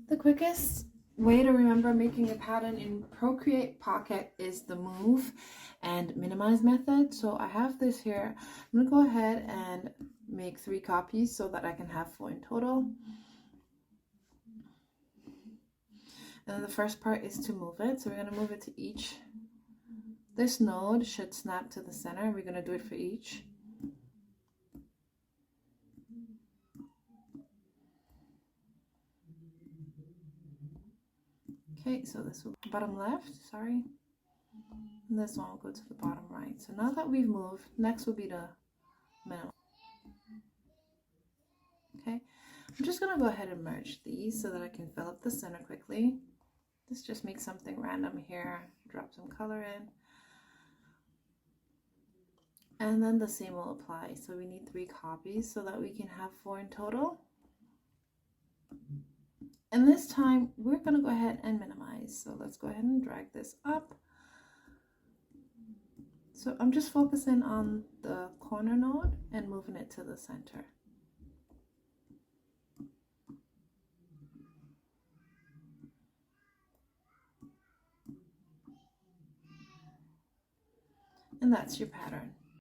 The quickest way to remember making a pattern in Procreate Pocket is the move and minimize method. So I have this here. I'm gonna go ahead and make 3 copies so that I can have 4 in total. And then the first part is to move it. So we're gonna move it to each. This node should snap to the center. We're gonna do it for each. Okay, so this will bottom left, sorry. And this one will go to the bottom right. So now that we've moved, next will be the middle. Okay, I'm just gonna go ahead and merge these so that I can fill up the center quickly. This just makes something random here, drop some color in. And then the same will apply. So we need 3 copies so that we can have 4 in total. And this time we're gonna go ahead and minimize. So let's go ahead and drag this up. So I'm just focusing on the corner node and moving it to the center. And that's your pattern.